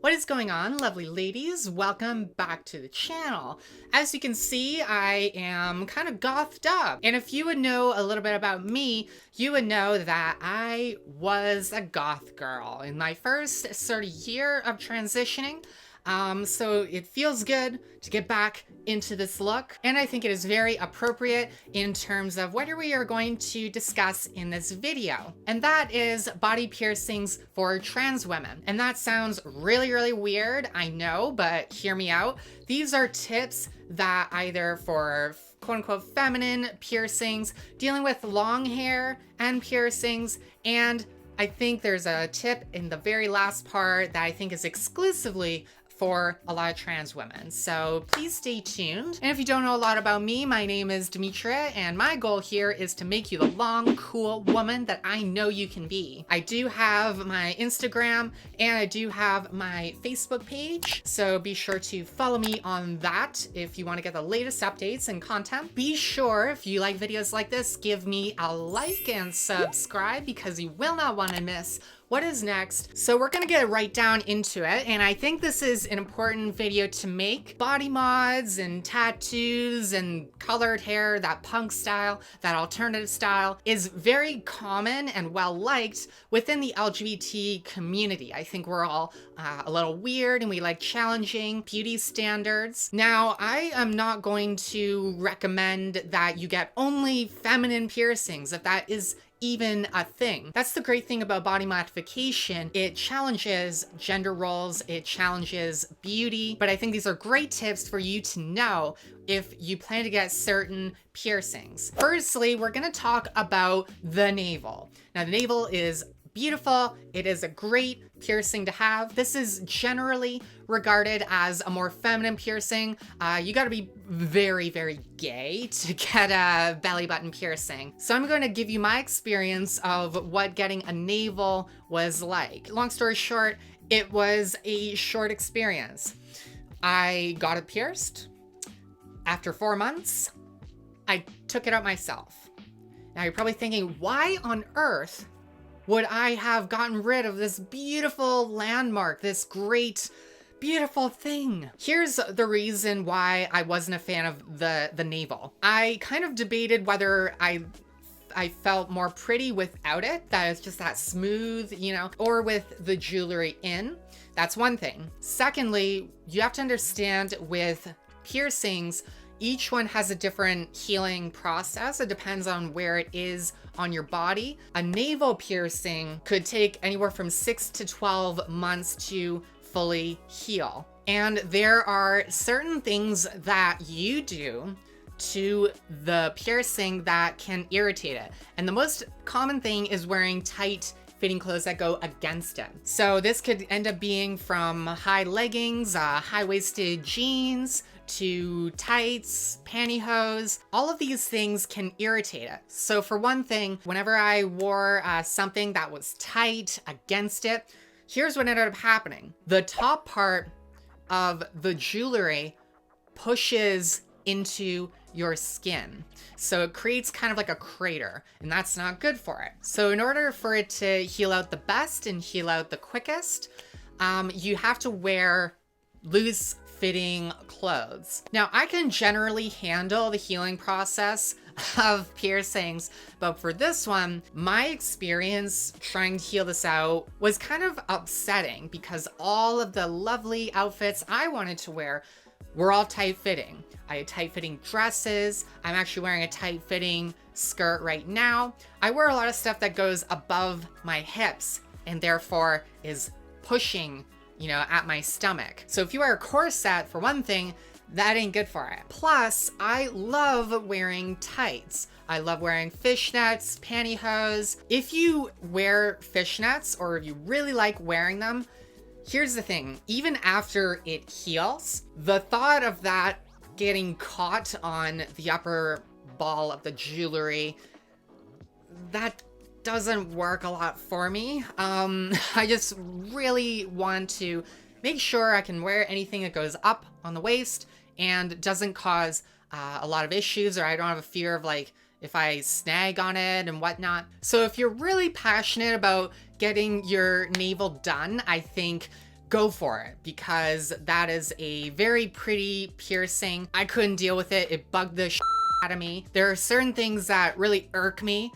What is going on, lovely ladies? Welcome back to the channel. As you can see, I am kind of gothed up. And if you would know a little bit about me, you would know that I was a goth girl in my first sort of year of transitioning. So it feels good to get back into this look, and I think it is very appropriate in terms of what we are going to discuss in this video, and that is body piercings for trans women. And that sounds really weird, I know, but hear me out. These are tips that either for quote-unquote feminine piercings, dealing with long hair and piercings, and I think there's a tip in the very last part that I think is exclusively for a lot of trans women. So please stay tuned. And if you don't know a lot about me, my name is Dimitria, and my goal here is to make you the long, cool woman that I know you can be. I do have my Instagram and I do have my Facebook page, so be sure to follow me on that if you want to get the latest updates and content. Be sure, if you like videos like this, give me a like and subscribe because you will not want to miss what is next. So we're gonna get right down into it, and I think this is an important video to make. Body mods and tattoos and colored hair, that punk style, that alternative style, is very common and well liked within the LGBT community. I think we're all a little weird and we like challenging beauty standards. Now, I am not going to recommend that you get only feminine piercings if that is even a thing. That's the great thing about body modification. It challenges gender roles, it challenges beauty, but I think these are great tips for you to know if you plan to get certain piercings. Firstly, we're gonna talk about the navel. Now, the navel is beautiful. It is a great piercing to have. This is generally regarded as a more feminine piercing. You gotta be very gay to get a belly button piercing. So I'm going to give you my experience of what getting a navel was like. Long story short, it was a short experience. I got it pierced. After 4 months, I took it out myself. Now you're probably thinking, why on earth would I have gotten rid of this beautiful landmark, this great, beautiful thing? Here's the reason why I wasn't a fan of the navel. I kind of debated whether I felt more pretty without it, that it's just that smooth, you know, or with the jewelry in. That's one thing. Secondly, you have to understand with piercings, each one has a different healing process. It depends on where it is on your body. A navel piercing could take anywhere from 6 to 12 months to fully heal. And there are certain things that you do to the piercing that can irritate it. And the most common thing is wearing tight fitting clothes that go against it. So this could end up being from high leggings, high-waisted jeans, to tights, pantyhose. All of these things can irritate it. So for one thing, whenever I wore something that was tight against it, here's what ended up happening. The top part of the jewelry pushes into your skin. So it creates kind of like a crater, and that's not good for it. So in order for it to heal out the best and heal out the quickest, you have to wear loose fitting clothes. Now, I can generally handle the healing process of piercings, but for this one, my experience trying to heal this out was kind of upsetting because all of the lovely outfits I wanted to wear were all tight-fitting. I had tight-fitting dresses. I'm actually wearing a tight-fitting skirt right now. I wear a lot of stuff that goes above my hips and therefore is pushing, you know, at my stomach. So if you wear a corset, for one thing, that ain't good for it. Plus, I love wearing tights. I love wearing fishnets, pantyhose. If you wear fishnets or you really like wearing them, here's the thing, even after it heals, the thought of that getting caught on the upper ball of the jewelry, that doesn't work a lot for me. I just really want to make sure I can wear anything that goes up on the waist and doesn't cause a lot of issues, or I don't have a fear of like if I snag on it and whatnot. So if you're really passionate about getting your navel done, I think go for it, because that is a very pretty piercing. I couldn't deal with it. It bugged the shit out of me. There are certain things that really irk me,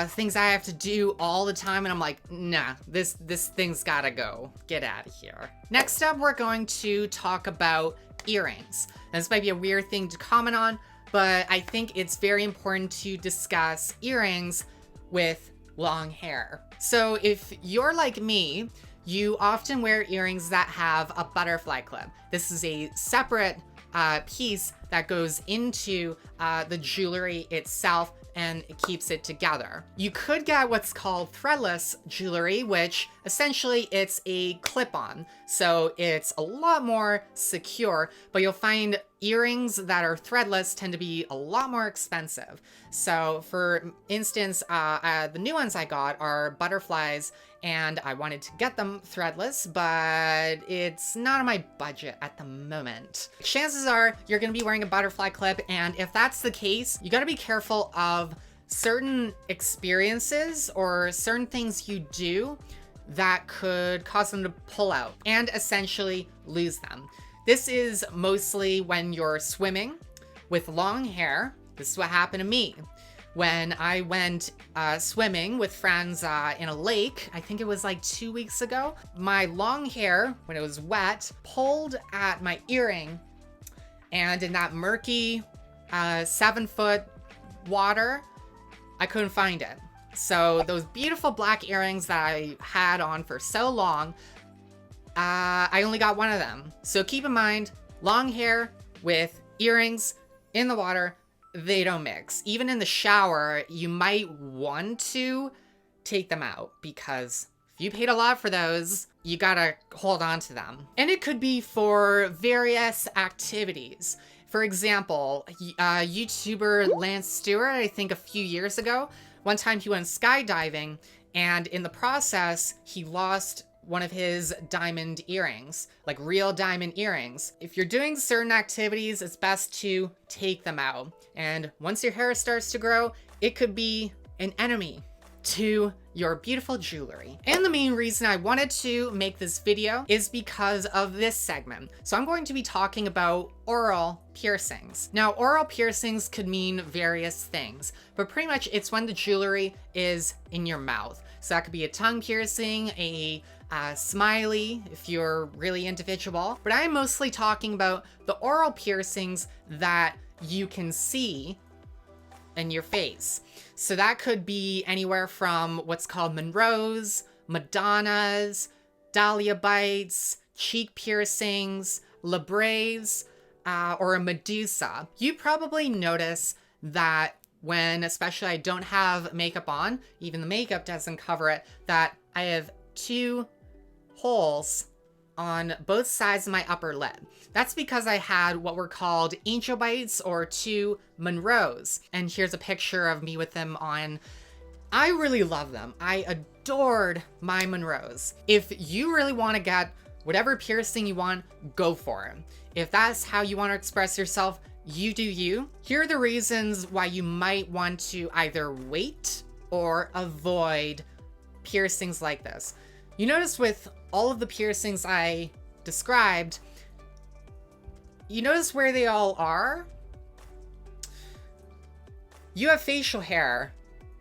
things I have to do all the time, and I'm like, nah, this thing's gotta go. Get out of here. Next up, we're going to talk about earrings. Now, this might be a weird thing to comment on, but I think it's very important to discuss earrings with long hair. So if you're like me, you often wear earrings that have a butterfly clip. This is a separate piece that goes into the jewelry itself, and it keeps it together. You could get what's called threadless jewelry, which essentially it's a clip-on. So it's a lot more secure, but you'll find earrings that are threadless tend to be a lot more expensive. So for instance, the new ones I got are butterflies, and I wanted to get them threadless, but it's not on my budget at the moment. Chances are you're gonna be wearing a butterfly clip, and if that's the case, you gotta be careful of certain experiences or certain things you do that could cause them to pull out and essentially lose them. This is mostly when you're swimming with long hair. This is what happened to me. When I went swimming with friends in a lake, I think it was like 2 weeks ago, my long hair, when it was wet, pulled at my earring, and in that murky 7-foot water, I couldn't find it. So those beautiful black earrings that I had on for so long, I only got one of them. So keep in mind, long hair with earrings in the water, they don't mix. Even in the shower, you might want to take them out, because if you paid a lot for those, you gotta hold on to them. And it could be for various activities. For example, YouTuber Lance Stewart, I think a few years ago, one time he went skydiving, and in the process, he lost one of his diamond earrings, like real diamond earrings. If you're doing certain activities, it's best to take them out. And once your hair starts to grow, it could be an enemy to your beautiful jewelry. And the main reason I wanted to make this video is because of this segment. So I'm going to be talking about oral piercings. Now, oral piercings could mean various things, but pretty much it's when the jewelry is in your mouth. So that could be a tongue piercing, a smiley, if you're really individual. But I'm mostly talking about the oral piercings that you can see in your face. So that could be anywhere from what's called Monroes, Madonnas, Dahlia bites, cheek piercings, labres, or a Medusa. You probably notice that when, especially I don't have makeup on, even the makeup doesn't cover it, that I have 2 holes on both sides of my upper lip. That's because I had what were called angel bites, or 2 Monroes. And here's a picture of me with them on. I really love them. I adored my Monroes. If you really want to get whatever piercing you want, go for it. If that's how you want to express yourself, you do you. Here are the reasons why you might want to either wait or avoid piercings like this. You notice with all of the piercings I described, you notice where they all are? You have facial hair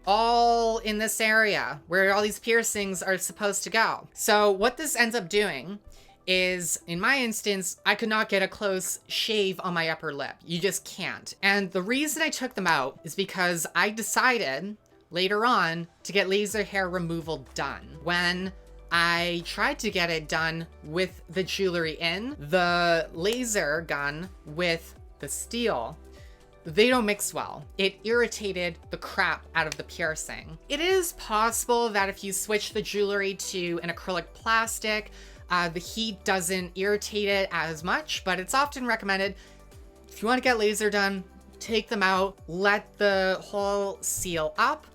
all in this area where all these piercings are supposed to go. So what this ends up doing is, in my instance, I could not get a close shave on my upper lip. You just can't. And the reason I took them out is because I decided later on to get laser hair removal done. When I tried to get it done with the jewelry in, the laser gun with the steel, they don't mix well. It irritated the crap out of the piercing. It is possible that if you switch the jewelry to an acrylic plastic, the heat doesn't irritate it as much, but it's often recommended, if you want to get laser done, take them out, let the hole seal up,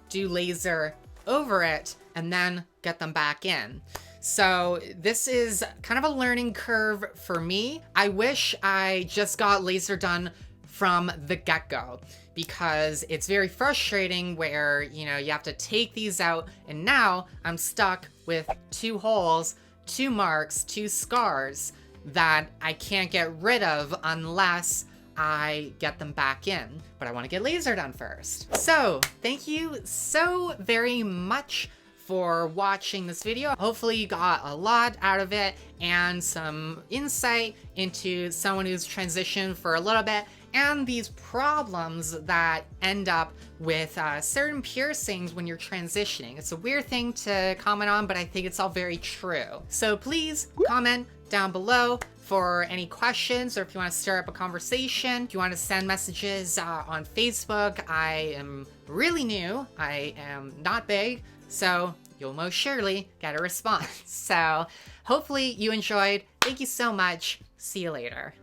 do laser over it, and then get them back in. So this is kind of a learning curve for me. I wish I just got laser done from the get-go, because it's very frustrating where, you know, you have to take these out, and now I'm stuck with 2 holes 2 marks, 2 scars that I can't get rid of unless I get them back in. But I want to get laser done first. So thank you so very much for watching this video. Hopefully you got a lot out of it and some insight into someone who's transitioned for a little bit and these problems that end up with certain piercings when you're transitioning. It's a weird thing to comment on, but I think it's all very true. So please comment down below for any questions, or if you want to stir up a conversation, if you want to send messages on Facebook. I am really new. I am not big, so you'll most surely get a response. So hopefully you enjoyed. Thank you so much. See you later.